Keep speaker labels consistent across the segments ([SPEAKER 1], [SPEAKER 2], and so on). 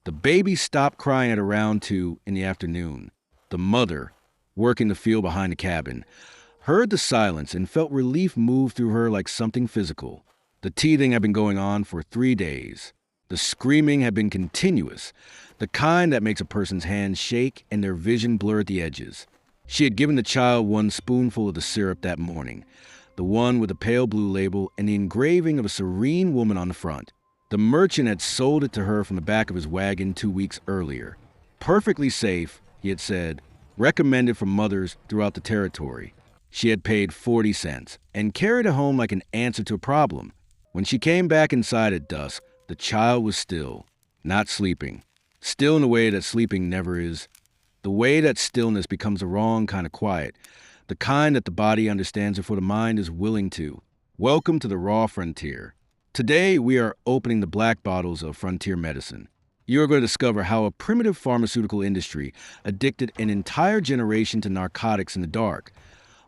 [SPEAKER 1] The baby stopped crying at around 2 in the afternoon. The mother, working the field behind the cabin, heard the silence and felt relief move through her like something physical. The teething had been going on for 3 days. The screaming had been continuous, the kind that makes a person's hands shake and their vision blur at the edges. She had given the child 1 spoonful of the syrup that morning, the one with the pale blue label and the engraving of a serene woman on the front. The merchant had sold it to her from the back of his wagon 2 weeks earlier. Perfectly safe, he had said, recommended for mothers throughout the territory. She had paid 40 cents and carried it home like an answer to a problem. When she came back inside at dusk, the child was still, not sleeping. Still in a way that sleeping never is. The way that stillness becomes the wrong kind of quiet, the kind that the body understands before the mind is willing to. Welcome to the raw frontier. Today, we are opening the black bottles of frontier medicine. You are going to discover how a primitive pharmaceutical industry addicted an entire generation to narcotics in the dark,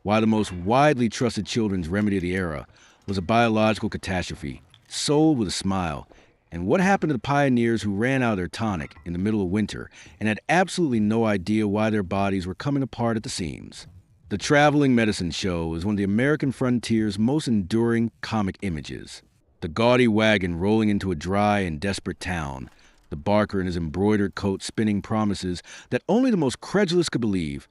[SPEAKER 1] why the most widely trusted children's remedy of the era was a biological catastrophe, sold with a smile, and what happened to the pioneers who ran out of their tonic in the middle of winter and had absolutely no idea why their bodies were coming apart at the seams. The Traveling Medicine Show is one of the American frontier's most enduring comic images. The gaudy wagon rolling into a dry and desperate town, the barker in his embroidered coat spinning promises that only the most credulous could believe,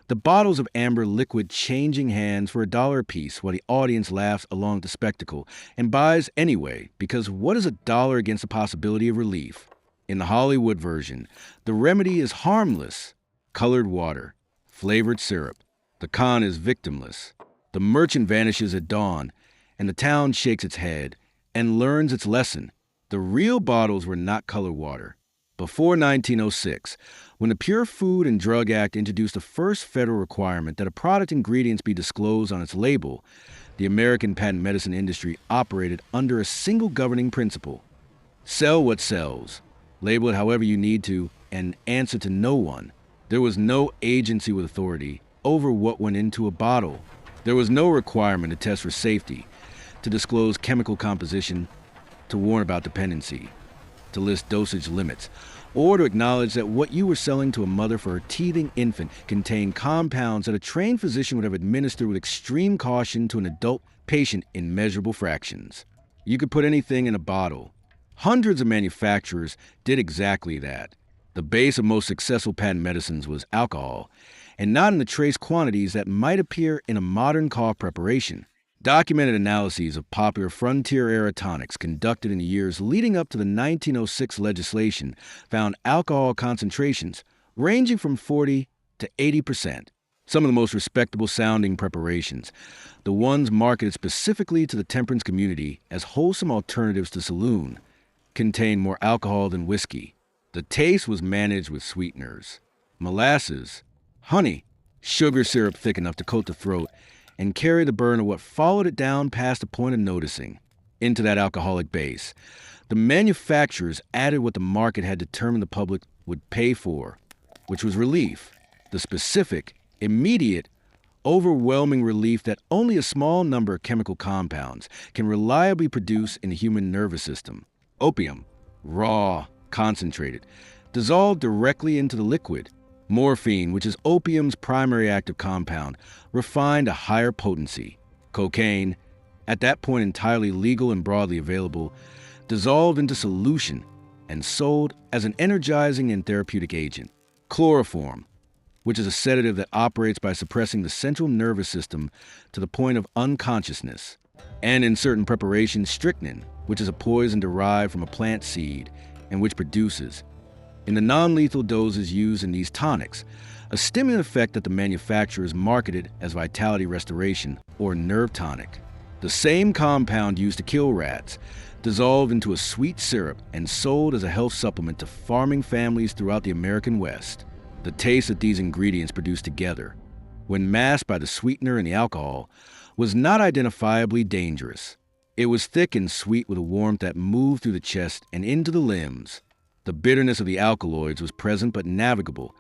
[SPEAKER 1] the bottles of amber liquid changing hands for $1 apiece while the audience laughs along at the spectacle and buys anyway, because what is $1 against the possibility of relief? In the Hollywood version, the remedy is harmless, colored water, flavored syrup. The con is victimless. The merchant vanishes at dawn, and the town shakes its head and learns its lesson. The real bottles were not colored water. Before 1906, when the Pure Food and Drug Act introduced the first federal requirement that a product ingredients be disclosed on its label, the American patent medicine industry operated under a single governing principle. Sell what sells. Label it however you need to, and answer to no one. There was no agency with authority over what went into a bottle. There was no requirement to test for safety, to disclose chemical composition, to warn about dependency, to list dosage limits, or to acknowledge that what you were selling to a mother for her teething infant contained compounds that a trained physician would have administered with extreme caution to an adult patient in measurable fractions. You could put anything in a bottle. Hundreds of manufacturers did exactly that. The base of most successful patent medicines was alcohol, and not in the trace quantities that might appear in a modern cough preparation. Documented analyses of popular frontier-era tonics conducted in the years leading up to the 1906 legislation found alcohol concentrations ranging from 40 to 80%. Some of the most respectable-sounding preparations, the ones marketed specifically to the temperance community as wholesome alternatives to saloon, contained more alcohol than whiskey. The taste was managed with sweeteners, molasses, honey, sugar syrup thick enough to coat the throat, and carry the burn of what followed it down past the point of noticing, into that alcoholic base. The manufacturers added what the market had determined the public would pay for, which was relief, the specific, immediate, overwhelming relief that only a small number of chemical compounds can reliably produce in the human nervous system. Opium, raw, concentrated, dissolved directly into the liquid. Morphine, which is opium's primary active compound, refined a higher potency. Cocaine, at that point entirely legal and broadly available, dissolved into solution and sold as an energizing and therapeutic agent. Chloroform, which is a sedative that operates by suppressing the central nervous system to the point of unconsciousness. And in certain preparations, strychnine, which is a poison derived from a plant seed and which produces, in the non-lethal doses used in these tonics, a stimulant effect that the manufacturers marketed as vitality restoration or nerve tonic. The same compound used to kill rats, dissolved into a sweet syrup and sold as a health supplement to farming families throughout the American West. The taste that these ingredients produced together, when masked by the sweetener and the alcohol, was not identifiably dangerous. It was thick and sweet with a warmth that moved through the chest and into the limbs. The bitterness of the alkaloids was present but navigable,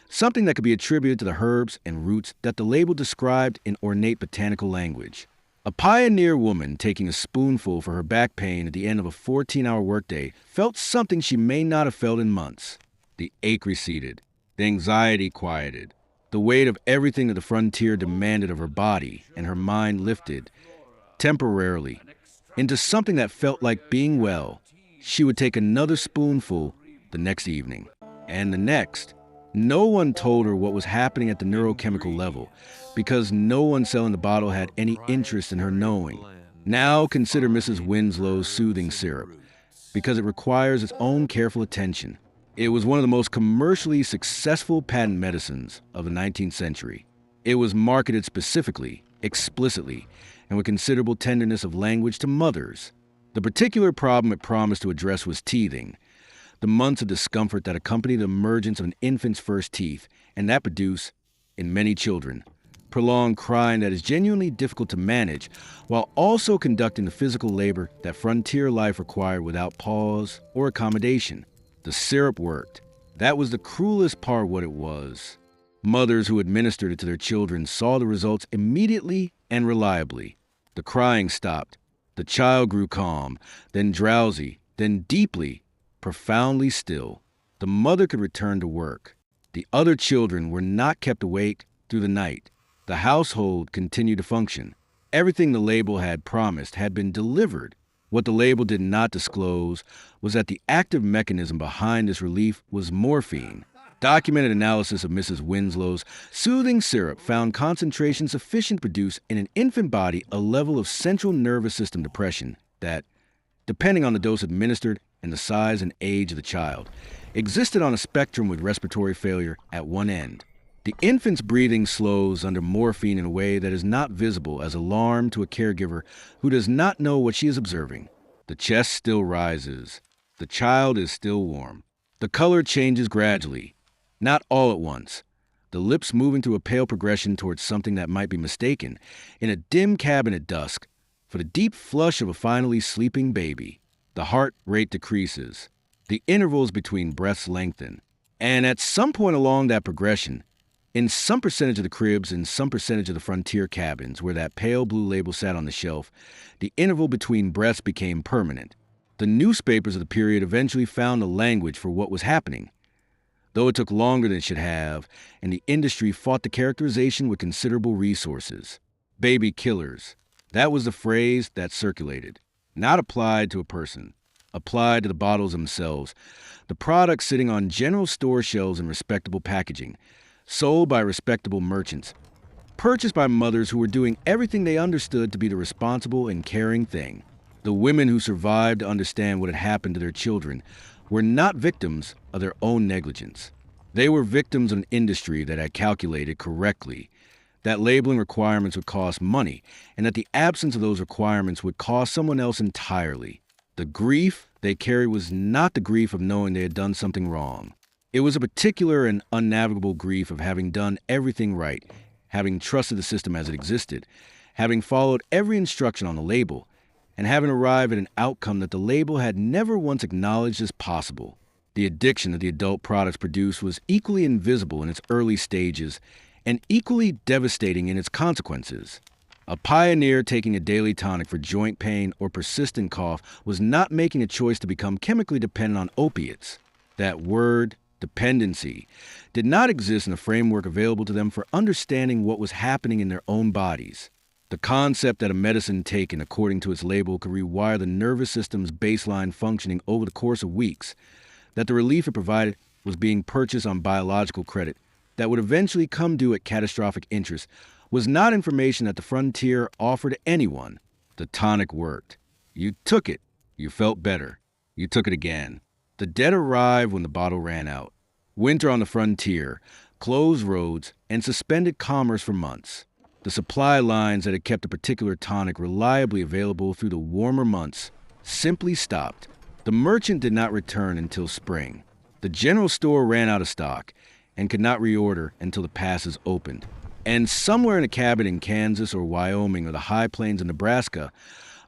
[SPEAKER 1] something that could be attributed to the herbs and roots that the label described in ornate botanical language. A pioneer woman taking a spoonful for her back pain at the end of a 14-hour workday felt something she may not have felt in months. The ache receded. The anxiety quieted. The weight of everything that the frontier demanded of her body and her mind lifted, temporarily, into something that felt like being well. She would take another spoonful the next evening, and the next. No one told her what was happening at the neurochemical level, because no one selling the bottle had any interest in her knowing. Now consider Mrs. Winslow's soothing syrup, because it requires its own careful attention. It was one of the most commercially successful patent medicines of the 19th century. It was marketed specifically, explicitly, and with considerable tenderness of language to mothers. The particular problem it promised to address was teething, the months of discomfort that accompany the emergence of an infant's first teeth, and that produce, in many children, prolonged crying that is genuinely difficult to manage, while also conducting the physical labor that frontier life required without pause or accommodation. The syrup worked. That was the cruelest part of what it was. Mothers who administered it to their children saw the results immediately and reliably. The crying stopped. The child grew calm, then drowsy, then deeply, profoundly still. The mother could return to work. The other children were not kept awake through the night. The household continued to function. Everything the label had promised had been delivered. What the label did not disclose was that the active mechanism behind this relief was morphine. Documented analysis of Mrs. Winslow's soothing syrup found concentration sufficient to produce in an infant body a level of central nervous system depression that, depending on the dose administered and the size and age of the child, existed on a spectrum with respiratory failure at one end. The infant's breathing slows under morphine in a way that is not visible as alarm to a caregiver who does not know what she is observing. The chest still rises. The child is still warm. The color changes gradually, not all at once. The lips moving through a pale progression towards something that might be mistaken, in a dim cabin at dusk, for the deep flush of a finally sleeping baby. The heart rate decreases. The intervals between breaths lengthen. And at some point along that progression, in some percentage of the cribs and some percentage of the frontier cabins where that pale blue label sat on the shelf, the interval between breaths became permanent. The newspapers of the period eventually found a language for what was happening, though it took longer than it should have, and the industry fought the characterization with considerable resources. Baby killers. That was the phrase that circulated. Not applied to a person, applied to the bottles themselves, the products sitting on general store shelves in respectable packaging, sold by respectable merchants, purchased by mothers who were doing everything they understood to be the responsible and caring thing. The women who survived to understand what had happened to their children were not victims of their own negligence. They were victims of an industry that had calculated correctly that labeling requirements would cost money, and that the absence of those requirements would cost someone else entirely. The grief they carried was not the grief of knowing they had done something wrong. It was a particular and unnavigable grief of having done everything right, having trusted the system as it existed, having followed every instruction on the label, and having arrived at an outcome that the label had never once acknowledged as possible. The addiction that the adult products produced was equally invisible in its early stages and equally devastating in its consequences. A pioneer taking a daily tonic for joint pain or persistent cough was not making a choice to become chemically dependent on opiates. That word, dependency, did not exist in the framework available to them for understanding what was happening in their own bodies. The concept that a medicine taken according to its label could rewire the nervous system's baseline functioning over the course of weeks, that the relief it provided was being purchased on biological credit, that would eventually come due at catastrophic interest, was not information that the frontier offered to anyone. The tonic worked. You took it. You felt better. You took it again. The dead arrived when the bottle ran out. Winter on the frontier, closed roads, and suspended commerce for months. The supply lines that had kept a particular tonic reliably available through the warmer months simply stopped. The merchant did not return until spring. The general store ran out of stock and could not reorder until the passes opened. And somewhere in a cabin in Kansas or Wyoming or the high plains of Nebraska,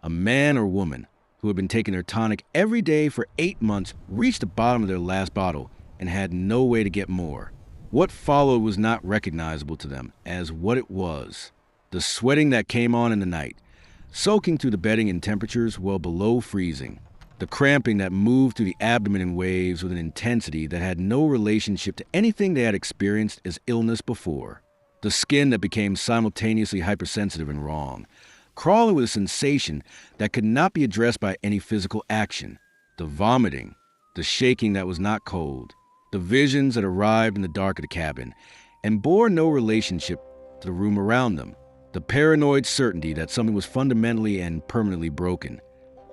[SPEAKER 1] a man or woman who had been taking their tonic every day for 8 months reached the bottom of their last bottle and had no way to get more. What followed was not recognizable to them as what it was. The sweating that came on in the night, soaking through the bedding in temperatures well below freezing. The cramping that moved through the abdomen in waves with an intensity that had no relationship to anything they had experienced as illness before. The skin that became simultaneously hypersensitive and wrong, crawling with a sensation that could not be addressed by any physical action. The vomiting, the shaking that was not cold, the visions that arrived in the dark of the cabin and bore no relationship to the room around them. The paranoid certainty that something was fundamentally and permanently broken,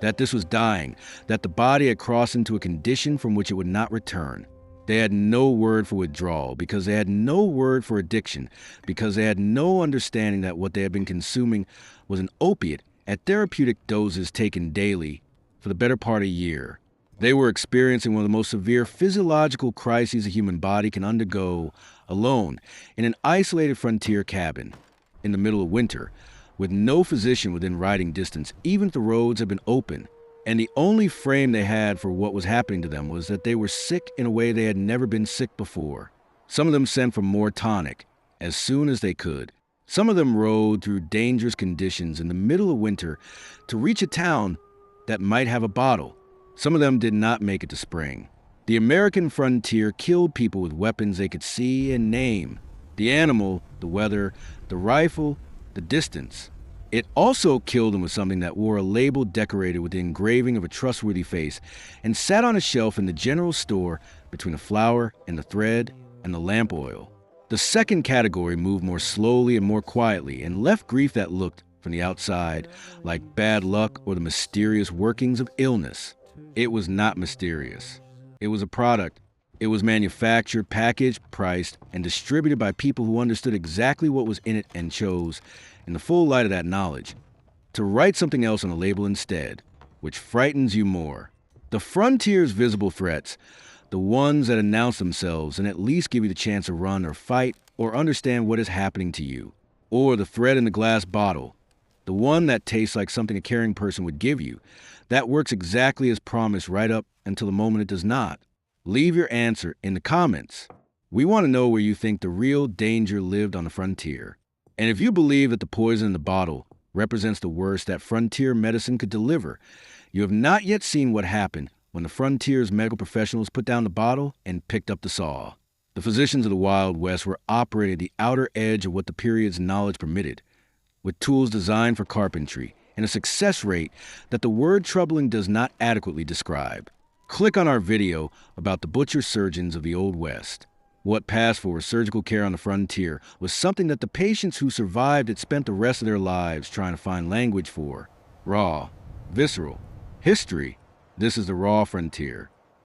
[SPEAKER 1] that this was dying, that the body had crossed into a condition from which it would not return. They had no word for withdrawal because they had no word for addiction, because they had no understanding that what they had been consuming was an opiate at therapeutic doses taken daily for the better part of a year. They were experiencing one of the most severe physiological crises a human body can undergo alone in an isolated frontier cabin in the middle of winter, with no physician within riding distance, even if the roads had been open. And the only frame they had for what was happening to them was that they were sick in a way they had never been sick before. Some of them sent for more tonic as soon as they could. Some of them rode through dangerous conditions in the middle of winter to reach a town that might have a bottle. Some of them did not make it to spring. The American frontier killed people with weapons they could see and name. The animal, the weather, the rifle, the distance. It also killed them with something that wore a label decorated with the engraving of a trustworthy face and sat on a shelf in the general store between the flour and the thread and the lamp oil. The second category moved more slowly and more quietly and left grief that looked, from the outside, like bad luck or the mysterious workings of illness. It was not mysterious. It was a product. It was manufactured, packaged, priced, and distributed by people who understood exactly what was in it and chose, in the full light of that knowledge, to write something else on the label instead, which frightens you more. The frontier's visible threats, the ones that announce themselves and at least give you the chance to run or fight or understand what is happening to you, or the thread in the glass bottle, the one that tastes like something a caring person would give you, that works exactly as promised right up until the moment it does not. Leave your answer in the comments. We want to know where you think the real danger lived on the frontier. And if you believe that the poison in the bottle represents the worst that frontier medicine could deliver, you have not yet seen what happened when the frontier's medical professionals put down the bottle and picked up the saw. The physicians of the Wild West were operating at the outer edge of what the period's knowledge permitted, with tools designed for carpentry and a success rate that the word troubling does not adequately describe. Click on our video about the butcher surgeons of the Old West. What passed for surgical care on the frontier was something that the patients who survived had spent the rest of their lives trying to find language for. Raw, visceral, history. This is the raw frontier.